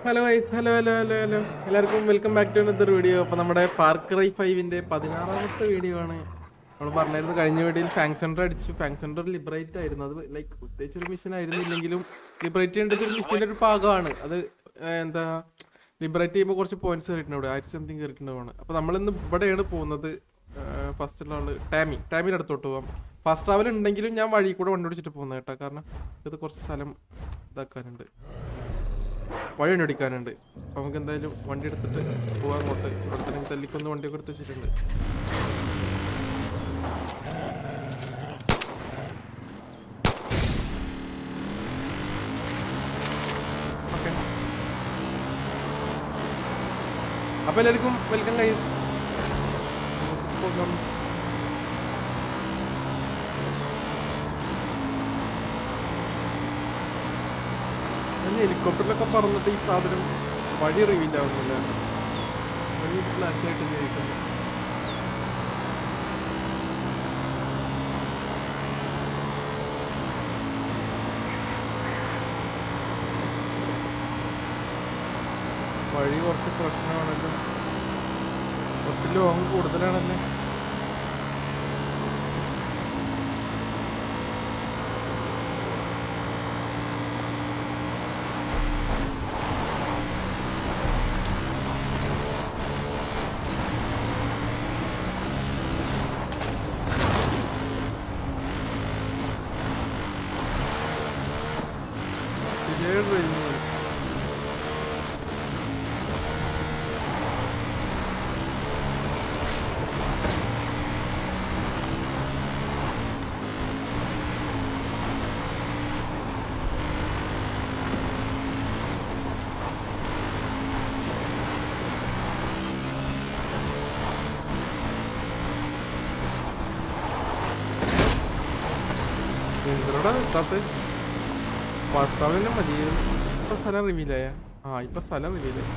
Hello guys, hello hello hello hello എല്ലാവർക്കും welcome back to another video. അപ്പോൾ നമ്മുടെ Far Cry 5ന്റെ 16ാമത്തെ വീഡിയോ ആണ്. നമ്മൾ പറഞ്ഞായിരുന്നു കഴിഞ്ഞ വീഡിയോയിൽ ഫാങ് സെൻറ്റർ അടിച്ചു. ഫാങ് സെൻറ്റർ ലിബറേറ്റ് ആയിരുന്നു. അത് ലൈക്ക് പ്രത്യേകിച്ച് ഒരു മിഷൻ ആയിരുന്നില്ലെങ്കിലും ലിബറേറ്റ് ചെയ്യേണ്ടത് ഒരു മിഷൻ്റെ ഒരു ഭാഗമാണ് അത്. എന്താ ലിബറേറ്റ് ചെയ്യുമ്പോൾ കുറച്ച് പോയിന്റ്സ് കയറിയിട്ടുണ്ട്, 1000 സംതിങ് കയറിയിട്ടുണ്ടാവാണ്. അപ്പോൾ നമ്മളിന്ന് ഇവിടെയാണ് പോകുന്നത്. ഫസ്റ്റുള്ള ആള് ടാമിൻ്റെ അടുത്തോട്ട് പോകാം. ഫസ്റ്റ് ട്രാവൽ ഉണ്ടെങ്കിലും ഞാൻ വഴി കൂടെ വണ്ടി ഓടിച്ചിട്ട് പോകുന്നത് കേട്ടോ, കാരണം ഇത് കുറച്ച് സ്ഥലം ഇതാക്കാനുണ്ട്, വഴി കണ്ടുപിടിക്കാനുണ്ട്. അപ്പം നമുക്ക് എന്തായാലും വണ്ടി എടുത്തിട്ട് പോകാൻ അങ്ങോട്ട്. ഇവിടെ തന്നെ തല്ലിക്കൊന്ന് വണ്ടിയൊക്കെ എടുത്ത് വെച്ചിട്ടുണ്ട്. ഓക്കെ, അപ്പം എല്ലാവർക്കും വെൽക്കം ഗൈസ്. പോകാം. ഹെലികോപ്റ്ററിലൊക്കെ പറന്നിട്ട് ഈ സാധനം വഴി റിവീൽ ആവുന്നില്ല. വഴി ബ്ലാക്കായിട്ട് ഉപയോഗിക്കുന്നു. വഴി കുറച്ച് പ്രശ്നമാണല്ലോ, കുറച്ച് ലോങ് കൂടുതലാണല്ലേ. എന്തിനോടാ എത്താത്ത വാസ്താവിനെ മതി. ഇപ്പൊ സ്ഥലം റിവീലായ? ഇപ്പൊ സ്ഥലം റിവീലായി.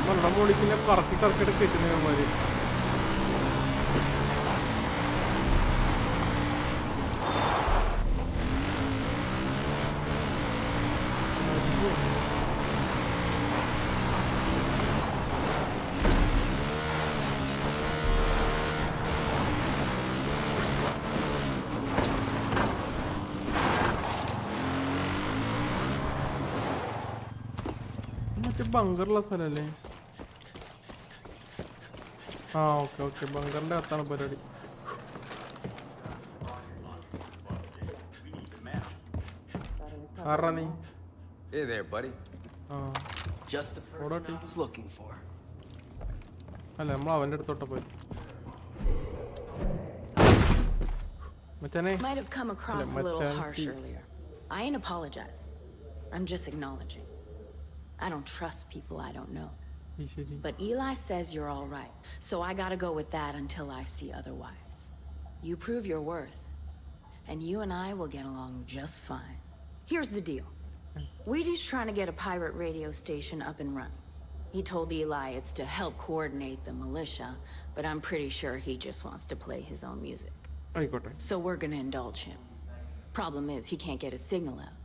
വെള്ളം മോളിക്കില്ല, കറക്കി കറക്കിയിട്ട് കെട്ടുന്നവന്മാര്. മറ്റേ ബങ്കറുള്ള സ്ഥലല്ലേ? ഓക്കെ ഓക്കെ, ബങ്കറിന്റെ അകത്താണ് പരിപാടി. ആരാ നീ? Hey there, buddy. Just the person I was looking for. അല്ല, നമ്മൾ അവന്റെ അടുത്തോട്ട് പോയി. മച്ചാനെ, Might have come across a little harsh earlier. I ain't apologizing. I'm just acknowledging. I don't trust people I don't know. But Eli says you're all right, so I gotta go with that until I see otherwise. You prove your worth, and you and I will get along just fine. Here's the deal. Wheaty's trying to get a pirate radio station up and running. He told Eli it's to help coordinate the militia, but I'm pretty sure he just wants to play his own music. So we're gonna indulge him. Problem is, he can't get a signal out.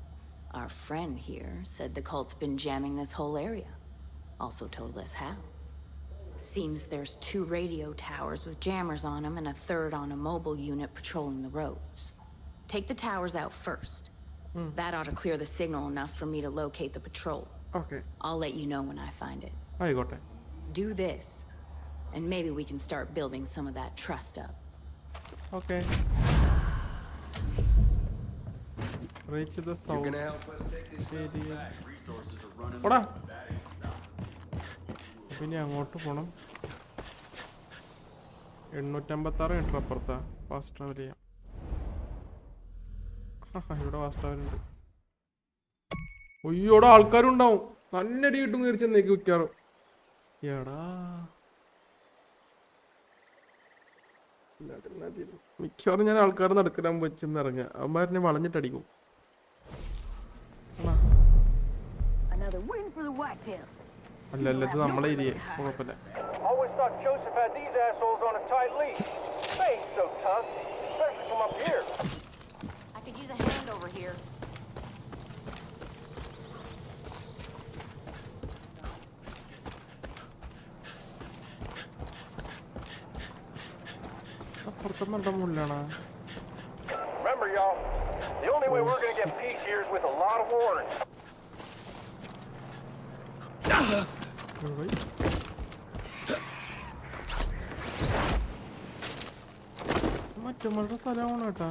Our friend here said the cult's been jamming this whole area. Also told us how. Seems there's 2 radio towers with jammers on them and a 3rd on a mobile unit patrolling the roads. Take the towers out first. That ought to clear the signal enough for me to locate the patrol. Okay. I'll let you know when I find it. ആയിക്കോട്ടെ. Do this, and maybe we can start building some of that trust up. Okay. Reach the south. You're gonna help us take this area. back. Resources are running ഓടാ. low. That ain't stopping. പിന്നെ അങ്ങോട്ട് പോണം. 856 metre അപ്പുറത്താ. Fast travel ചെയ്യാം. ഇവിടെ fast travel ഉണ്ട്. ഒയ്യോടെ ആൾക്കാരുണ്ടാവും. നന്നടി കിട്ടും കയറി ചെന്നേക്ക് വിൽക്കാറും. എടാ, മിക്കവാറും ഞാൻ ആൾക്കാർ നടക്കാൻ വെച്ചെന്ന് ഇറങ്ങുക. അവന്മാരെന്നെ വളഞ്ഞിട്ടടിക്കും. അല്ല അല്ല, ഇത് നമ്മളെ ഏരിയ, കുഴപ്പമില്ല. Always thought Joseph had these assholes on a tight leash. They ain't so tough, especially അപ്പുറത്തെ മണ്ട മുള്ളാണോ? Remember, y'all, the only way we're gonna get peace here is with a lot of warning. മറ്റമ്മളുടെ സ്ഥലമാണ് കേട്ടാ.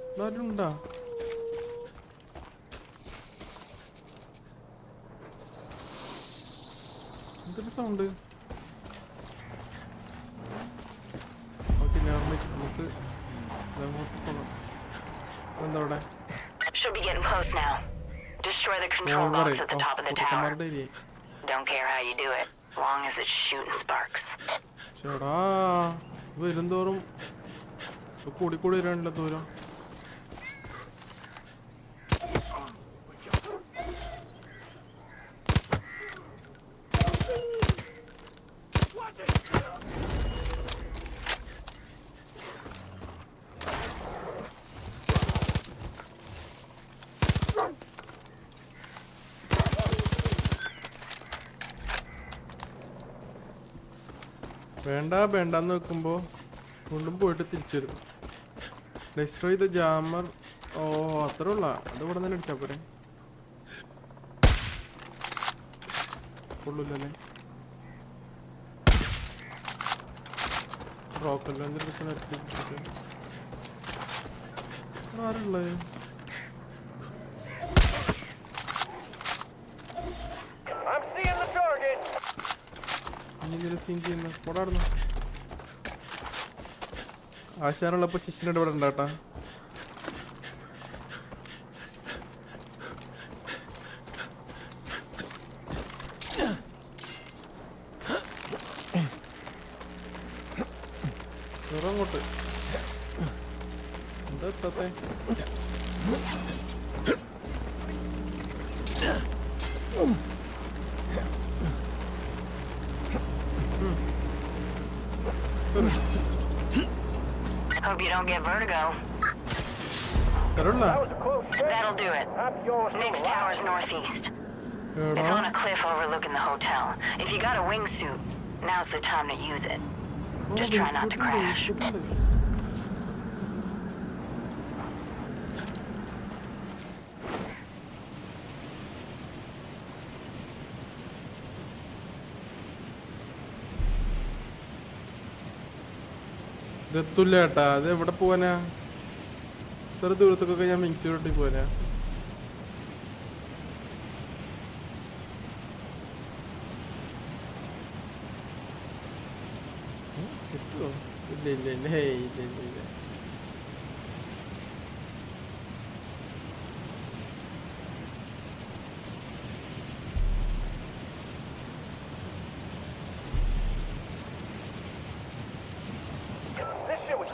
എന്തായാലും ഉണ്ടാ എന്തൊരു sound? നമുക്ക് എന്താ അവിടെ? Should be getting close now. Destroy the control box at the top of the tower. Don't care how you do it, as long as it's shooting sparks. ചേടാ വരുംതോറും കൂടി വരാനുള്ള ദൂരം. വേണ്ടെന്ന് വെക്കുമ്പോ കൊണ്ടും പോയിട്ട് തിരിച്ചു വരും. Destroy the jammer. ഓ അത്രേ ഉള്ള. അത് ഇവിടെ തന്നെ അടിച്ചാ പോരെ? കൊള്ളൂല്ലേ? റോക്കറ്റ് ലോഞ്ചർ ആരുള്ളത്? I'm seeing the target. Scene ചെയ്യുന്ന കൊടാടുന്നു. ആശാനുള്ളപ്പോ ശിഷ്യനോട് ഇവിടെ ഉണ്ടാട്ടാ. അങ്ങോട്ട് എന്താ എത്താത്തെ? Hope you don't get vertigo. Karula. That'll do it. Next tower's northeast. It's on a cliff overlooking the hotel. If you got a wingsuit, now's the time to use it. Just try not to crash. ഇതെത്തൂല്ല ചേട്ടാ. അത് എവിടെ പോവാനാ? ഇത്ര ദൂരത്തൊക്കെ ഞാൻ മിക്സിയോട്ടി പോവാനാ? കിട്ടുമോ? ഇല്ല. Hey ഇല്ല.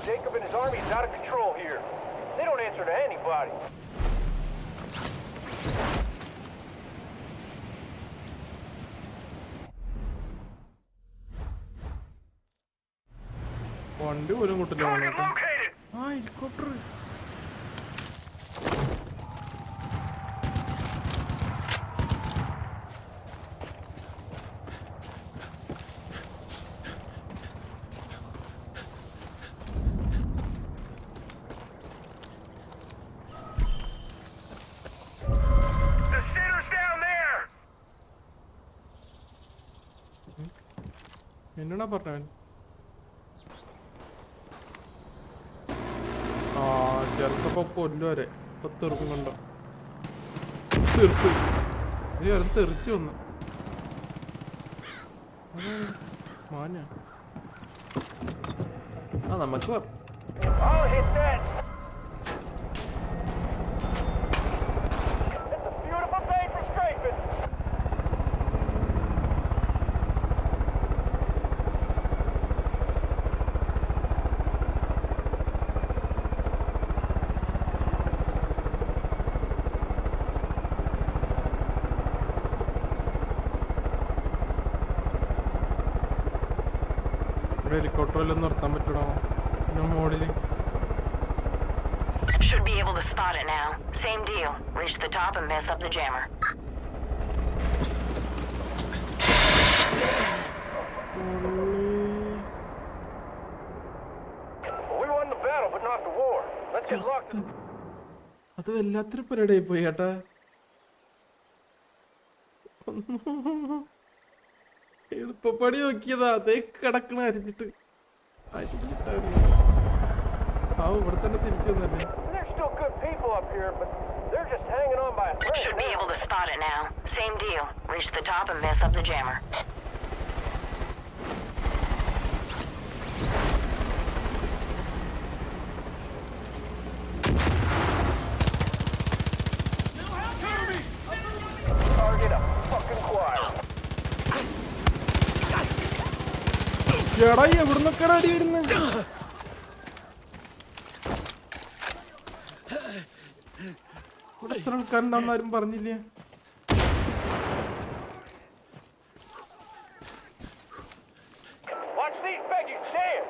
Jacob and his army is out of control here. They don't answer to anybody. വണ്ടി പോലും കിട്ടില്ല. ഹെലികോപ്റ്റർ. എന്നടാ പറഞ്ഞവൻ? ചെറുക്കപ്പോ കൊല്ലുവരെ തെറുക്കും കണ്ടോ? തെറിച്ചു വന്നു. മാഞ്ഞ നമുക്ക് ഹെലികോപ്റ്ററിലൊന്നും നിർത്താൻ പറ്റണോ മോഡില്? Should be able to spot it now. Same deal. Reach the top and mess up the jammer. We battle, but not the war. Let's get lucky. അത് വല്ലാത്തൊരു പരിപാടിയായി പോയി കേട്ടാ. എളുപ്പപ്പടി നോക്കിയതാ, അതേ കിടക്കണ അരിഞ്ഞിട്ട് ഇവിടെ തന്നെ തിരിച്ചു വന്നല്ലേ. There's still good people up here, but they're just hanging on by a thread. Should be able to spot it now. Same deal. Reach the top and mess up the jammer. Target up fucking quiet. ചേടാ എവിടുന്നൊക്കെ അടി വരുന്നത്? ഇവിടെ എത്ര ആൾക്കാരുണ്ടാവും ആരും പറഞ്ഞില്ലേ? Watch these Peggy stand.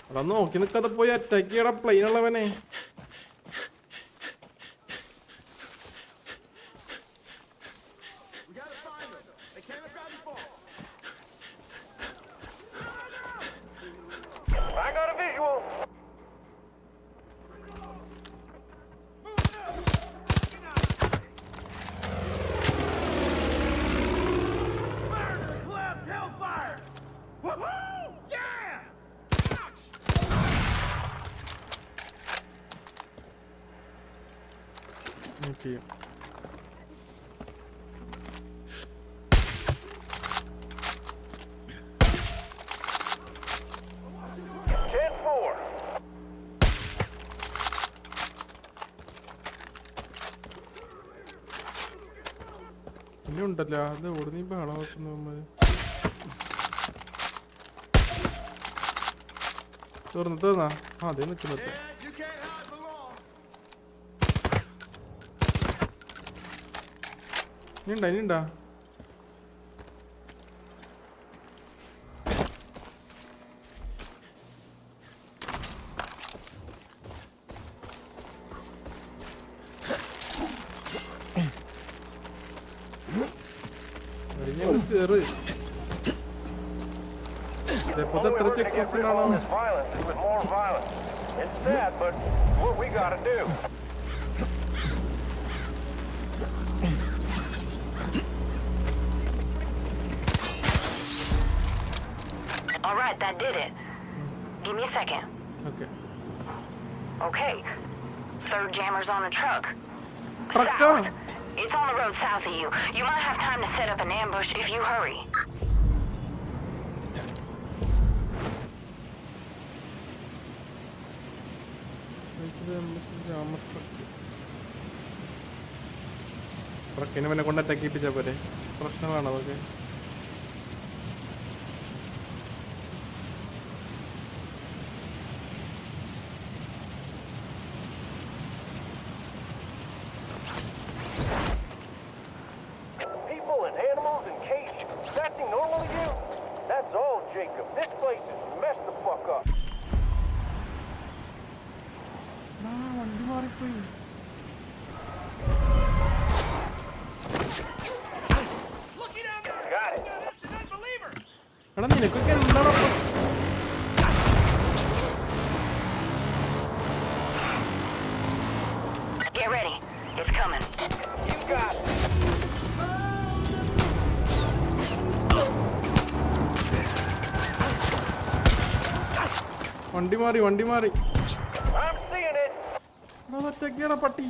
അവിടെ നോക്കി നിൽക്കാതെ പോയി അറ്റാക്ക് ചെയ്യടാ പ്ലെയിൻ ഉള്ളവനെ. I got a visual. Okay. ഇനി ഉണ്ടല്ലോ അത് എവിടെ നീ ബഹളം വെക്കുന്നു. തീർന്നാ അതേ നിൽക്കുന്നത്. ഇനിണ്ടാ കേറ്. ഇതെപ്പോഴത്തെ എത്ര ചെക്ക് പോസ്റ്റ് ആണോ? It's sad, but what we gotta do. All right, that did it. Give me a second. Okay. Okay. Third jammer's on a truck. Trucka? South. It's on the road south of you. You might have time to set up an ambush if you hurry. ട്രക്കിനെ പിന്നെ കൊണ്ട് attack ചെയ്യിപ്പിച്ചാൽ പോരെ? പ്രശ്നങ്ങളാണോ അതൊക്കെ? People and animals encased. Acting normal to you? That's all, Jacob. This place is messed the fuck up. വണ്ടി മാറിപ്പോയി. Got it. എടാ നിനക്കൊക്കെ എന്താണ്? Get ready. It's coming. You got it. വണ്ടി മാറി I'm seeing it. അറ്റാക്കിയാടാ പട്ടി.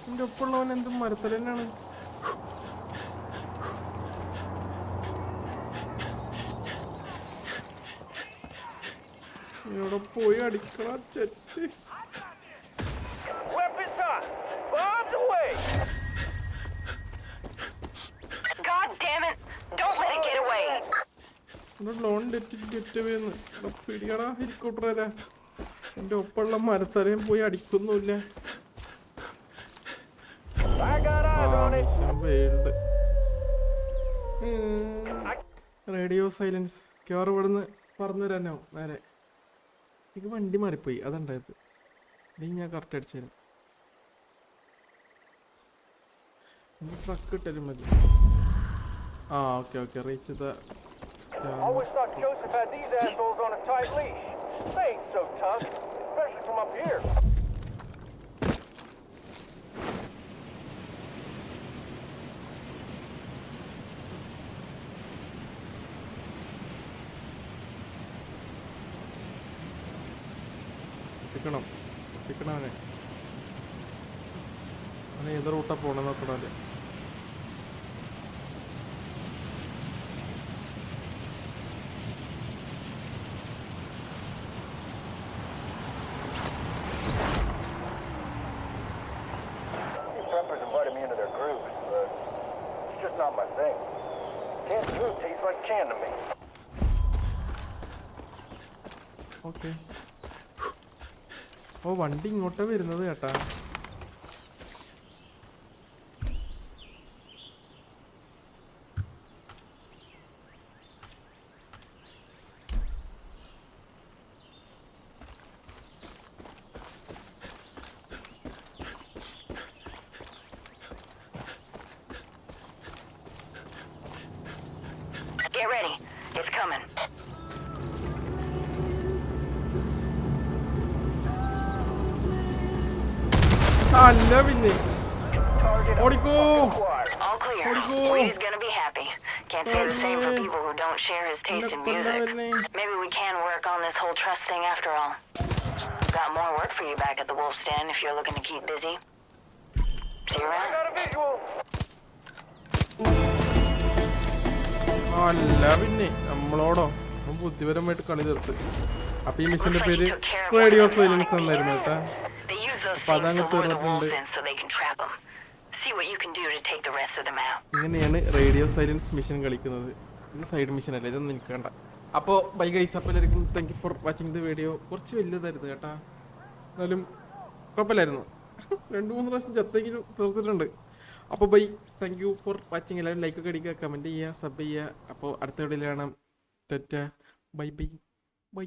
എന്റെ ഒപ്പുള്ളവൻ എന്തും മരത്തൽ തന്നെയാണ്. ഇവിടെ പോയി അടിക്കണ ചെറ്റ്. Weapons on. Bombs away. God damn it! Don't let it get away. ലോൺ ഗെറ്റവേന്ന് പിടിയടാ ഹെലികോപ്റ്ററല്ലേ. എന്റെ ഒപ്പമുള്ള മരത്തലയും പോയി അടിക്കൊന്നുമില്ല. I got eyes on it. World radio silence ക്യോർ ഇവിടുന്ന് പറഞ്ഞു തരാനോ നേരെ. എനിക്ക് വണ്ടി മാറിപ്പോയി അതുണ്ടായത്. ഇനി ഞാൻ കറക്റ്റ് അടിച്ചു തരാം. ട്രക്ക് ഇട്ടാലും മതി. ആ okay reach the Always thought Joseph had these assholes on a tight leash. They ain't so tough, especially from up here. പൊട്ടിക്കണം അവനെ. അവനെ ഏത് റൂട്ടാ പോണെന്ന് നോക്കണല്ലേ. These preppers invited me into their groups, but it's just not my thing. Canned food tastes like can to me. Okay. ഓ വണ്ടി ഇങ്ങോട്ടാ വരുന്നത് കേട്ടാ. Get ready. It's coming. അല്ല പിന്നെ ഓടിക്കോ. All clear. Wheaty's gonna be happy. Can't say the same for people who don't share his taste in music. Maybe we can work on this whole trust thing after all. Got more work for you back at the Wolf's Den if you're looking to keep busy. See you around. Got a visual. അല്ല പിന്നെ നമ്മളോടോ ബുദ്ധിപരമായിട്ട് കളി തീർത്ത്. അപ്പൊ ഈ മിഷന്റെ പേര് radio silence എന്നായിരുന്നു കേട്ടാ. They use those അപ്പൊ things അതങ്ങ് to lure the wolves തീർന്നിട്ടുണ്ട്. in so they can trap them. See what you can do to take the rest of them out. ഇങ്ങനെയാണ് റേഡിയോ സൈലൻസ് മിഷൻ കളിക്കുന്നത്. ഇത് side mission അല്ല, ഇതൊന്നും എനിക്ക് വേണ്ട. അപ്പോൾ ബൈ ഗൈസ്. അപ്പോൾ എല്ലാവർക്കും thank you for watching the video. കുറച്ച് വലുതായിരുന്നു കേട്ടാ, എന്നാലും കുഴപ്പമില്ലായിരുന്നു. 2-3 പ്രാവശ്യം ചത്തേക്കിലും തീർത്തിട്ടുണ്ട്. അപ്പോൾ bye, thank you for watching. എല്ലാവരും ലൈക്കൊക്കെ അടിക്കുക, കമൻറ്റ് ചെയ്യുക, സബ് ചെയ്യുക. അപ്പോൾ അടുത്ത വീഡിയോയിൽ കാണാം. Bye bye bye.